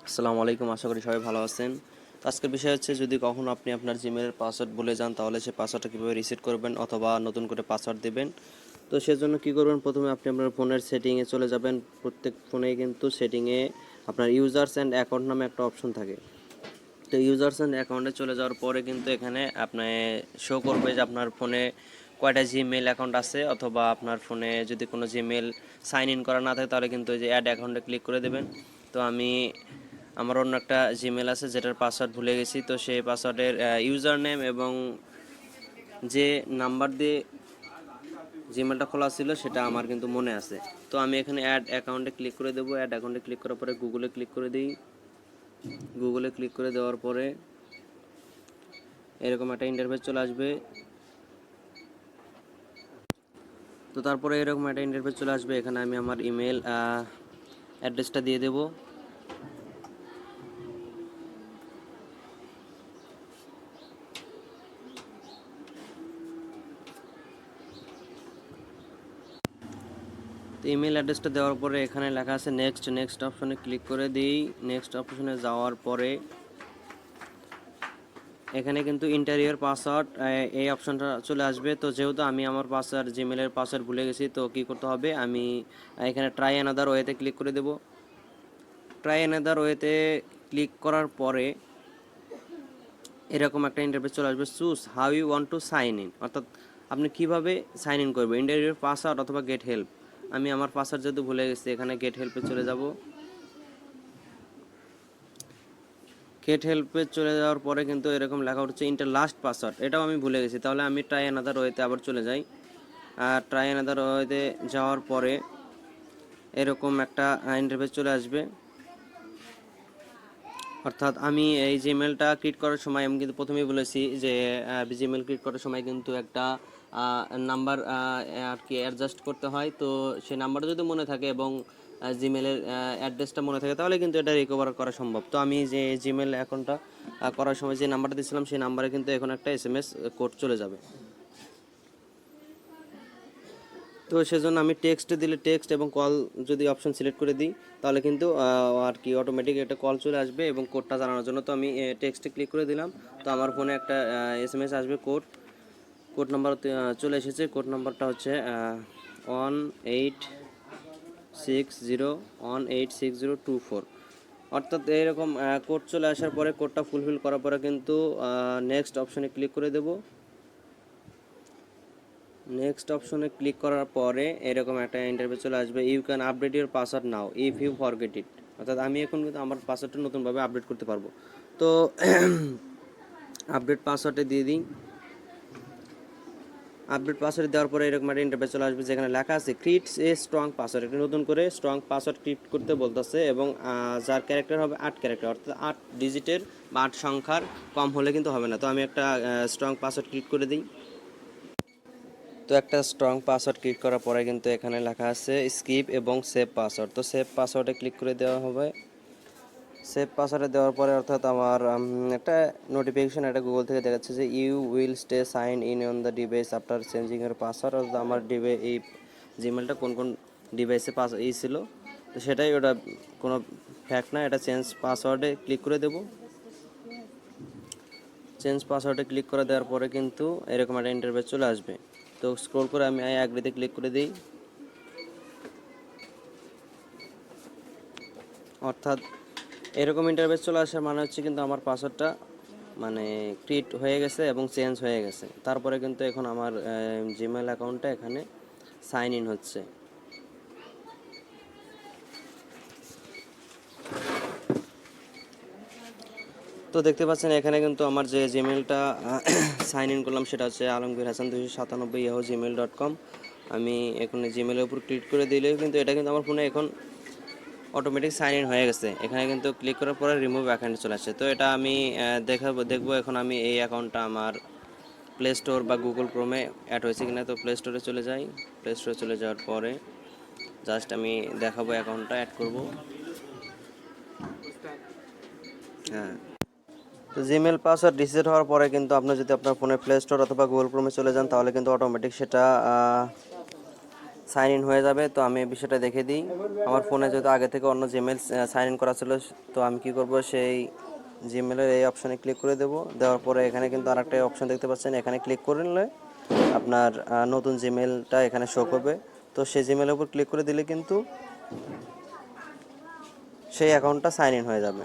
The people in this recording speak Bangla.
আসসালামু আলাইকুম, আশা করি সবাই ভালো আছেন। তো আজকের বিষয় হচ্ছে, যদি কখনো আপনি আপনার জিমেলের পাসওয়ার্ড ভুলে যান, তাহলে সেই পাসওয়ার্ডটা কীভাবে রিসেট করবেন অথবা নতুন করে পাসওয়ার্ড দেবেন। তো সেজন্য কী করবেন, প্রথমে আপনি আপনার ফোনের সেটিংয়ে চলে যাবেন। প্রত্যেক ফোনেই কিন্তু সেটিংয়ে আপনার ইউজার্স অ্যান্ড অ্যাকাউন্ট নামে একটা অপশন থাকে। তো ইউজার্স অ্যান্ড অ্যাকাউন্টে চলে যাওয়ার পরে কিন্তু এখানে আপনি শো করবে যে আপনার ফোনে কয়টা জিমেল অ্যাকাউন্ট আছে, অথবা আপনার ফোনে যদি কোনো জিমেল সাইন ইন করা না থাকে তাহলে কিন্তু ওই যে অ্যাড অ্যাকাউন্টে ক্লিক করে দেবেন। তো আমার অন্য একটা জিমেল আছে যেটার পাসওয়ার্ড ভুলে গেছি, তো সেই পাসওয়ার্ডের ইউজার নেম এবং যে নাম্বার দিয়ে জিমেলটা খোলা ছিল সেটা আমার কিন্তু মনে আছে। তো আমি এখানে অ্যাড অ্যাকাউন্টে ক্লিক করে দেবো। অ্যাড অ্যাকাউন্টে ক্লিক করার পরে গুগলে ক্লিক করে দিই। গুগলে ক্লিক করে দেওয়ার পরে এরকম একটা ইন্টারফেস চলে আসবে। তো তারপরে এরকম একটা ইন্টারফেস চলে আসবে। এখানে আমি আমার ইমেল অ্যাড্রেসটা দিয়ে দেবো। তো ইমেল অ্যাড্রেসটা দেওয়ার পরে এখানে লেখা আছে নেক্সট। নেক্সট অপশনে ক্লিক করে দিই। নেক্সট অপশনে যাওয়ার পরে এখানে কিন্তু ইন্টারিয়র পাসওয়ার্ড এই অপশনটা চলে আসবে। তো যেহেতু আমি আমার পাসওয়ার্ড জিমেলের পাসওয়ার্ড ভুলে গেছি, তো কী করতে হবে, আমি এখানে ট্রাই অ্যানাদার ওয়েতে ক্লিক করে দেব। ট্রাই অ্যানাদার ওয়েতে ক্লিক করার পরে এরকম একটা ইন্টারফেস চলে আসবে, choose how you want to sign in, অর্থাৎ আপনি কীভাবে সাইন ইন করবেন, ইন্টারিয়র পাসওয়ার্ড অথবা গেট হেল্প। আমি আমার পাসওয়ার্ড যেহেতু ভুলে গেছি, এখানে গেট হেল্পে চলে যাব। গেট হেল্পে চলে যাওয়ার পরে কিন্তু এরকম লেখা উঠছে ইন্টার লাস্ট পাসওয়ার্ড, এটাও আমি ভুলে গেছি। তাহলে আমি ট্রাই অ্যানাদার ওয়েতে আবার চলে যাই। আর ট্রাই অ্যানাদার ওয়েতে যাওয়ার পরে এরকম একটা ইন্টারফেস চলে আসবে। অর্থাৎ আমি এই জিমেলটা ক্রিয়েট করার সময় আমি কিন্তু প্রথমেই বলেছি যে জিমেল ক্রিয়েট করার সময় কিন্তু একটা নাম্বার আর কি অ্যাডজাস্ট করতে হয়। তো সেই নাম্বারটা যদি মনে থাকে এবং জিমেলের অ্যাড্রেসটা মনে থাকে তাহলে কিন্তু এটা রিকভার করা সম্ভব। তো আমি যে জিমেল অ্যাকাউন্টটা করার সময় যে নাম্বারটা দিয়েছিলাম সেই নাম্বারে কিন্তু এখন একটা SMS কোড চলে যাবে। তো সেজন্য আমি টেক্সটে দিলে টেক্সট এবং কল যদি অপশন সিলেক্ট করে দিই তাহলে কিন্তু আর কি অটোমেটিক একটা কল চলে আসবে এবং কোডটা জানানোর জন্য। তো আমি টেক্সটে ক্লিক করে দিলাম। তো আমার ফোনে একটা SMS আসবে, কোড নাম্বার চলে এসেছে। কোড নাম্বারটা হচ্ছে 1860186024। অর্থাৎ এইরকম কোড চলে আসার পরে কোডটা ফুলফিল করার পরে কিন্তু নেক্সট অপশনে ক্লিক করে দেবো। নেক্সট অপশনে ক্লিক করার পরে এরকম একটা ইন্টারফেস চলে আসবে, you can update your password now if you forget it. অর্থাৎ আমি এখন কিন্তু আমার পাসওয়ার্ডটা নতুনভাবে আপডেট করতে পারবো। তো আপডেট পাসওয়ার্ডে দিয়ে দিই। আপডেট পাসওয়ার্ড দেওয়ার পরে এরকম একটা ইন্টারফেস চলে আসবে যেখানে লেখা আছে ক্রিয়েট এ স্ট্রং পাসওয়ার্ড। একটা নতুন করে স্ট্রং পাসওয়ার্ড ক্রিয়েট করতে বলতেছে এবং যার ক্যারেক্টার হবে 8 ক্যারেক্টার, অর্থাৎ 8 ডিজিটের বা 8 সংখ্যার কম হলে কিন্তু হবে না। তো আমি একটা স্ট্রং পাসওয়ার্ড ক্রিয়েট করে দিই। তো একটা স্ট্রং পাসওয়ার্ড ক্রিয়েট করার পরে কিন্তু এখানে লেখা আছে স্কিপ এবং সেভ পাসওয়ার্ড। তো সেভ পাসওয়ার্ডে ক্লিক করে দেওয়া হবে। সেভ পাসওয়ার্ডে দেওয়ার পরে অর্থাৎ আমার একটা নোটিফিকেশন একটা গুগল থেকে দেখাচ্ছে যে you will stay sign in on the device after changing এর পাসওয়ার্ড। অর্থাৎ আমার এই জিমেলটা কোন কোন ডিভাইসে ছিল, তো সেটাই, ওটা কোনো ফ্যাক্ট না, এটা চেঞ্জ পাসওয়ার্ডে ক্লিক করে দেবো। চেঞ্জ পাসওয়ার্ডে ক্লিক করে দেওয়ার পরে কিন্তু এরকম একটা ইন্টারফেস চলে আসবে। তো স্ক্রল করে আমি আই অ্যাগ্রিতে ক্লিক করে দিই। অর্থাৎ এরকম ইন্টারফেস চলে আসার মানে হচ্ছে কিন্তু আমার পাসওয়ার্ডটা মানে ক্রিয়েট হয়ে গেছে এবং চেঞ্জ হয়ে গেছে। তারপরে কিন্তু এখন আমার জিমেল অ্যাকাউন্টটা এখানে সাইন ইন হচ্ছে। তো দেখতে পাচ্ছেন এখানে কিন্তু আমার যে জিমেলটা সাইন ইন করলাম সেটা হচ্ছে alamgirhasan297@gmail.com। আমি এখন জিমেলের উপর ক্লিক করে দিলেও কিন্তু এটা কিন্তু আমার ফোনে এখন অটোমেটিক সাইন ইন হয়ে গেছে। এখানে কিন্তু ক্লিক করার পরে রিমুভ অ্যাকাউন্ট চলে আসছে। তো এটা আমি দেখবো এখন আমি এই অ্যাকাউন্টটা আমার প্লে স্টোর বা গুগল ক্রোমে অ্যাড হয়েছে কিনা। তো প্লে স্টোরে চলে যাই। প্লে স্টোরে চলে যাওয়ার পরে জাস্ট আমি দেখাবো অ্যাকাউন্টটা অ্যাড করব। হ্যাঁ, তো জিমেল পাসওয়ার্ড রিসেট হওয়ার পরে কিন্তু আপনি যদি আপনার ফোনে প্লে স্টোর অথবা গুগল ক্রোমে চলে যান তাহলে কিন্তু অটোমেটিক সেটা সাইন ইন হয়ে যাবে। তো আমি এই বিষয়টা দেখে দিই। আমার ফোনে যেহেতু আগে থেকে অন্য জিমেল সাইন ইন করা ছিল, তো আমি কি করব, সেই জিমেলের এই অপশানে ক্লিক করে দেব। দেওয়ার পরে এখানে কিন্তু আরেকটা অপশান দেখতে পাচ্ছেন, এখানে ক্লিক করলে আপনার নতুন জিমেলটা এখানে শো করবে। তো সেই জিমেলের উপর ক্লিক করে দিলে কিন্তু সেই অ্যাকাউন্টটা সাইন ইন হয়ে যাবে।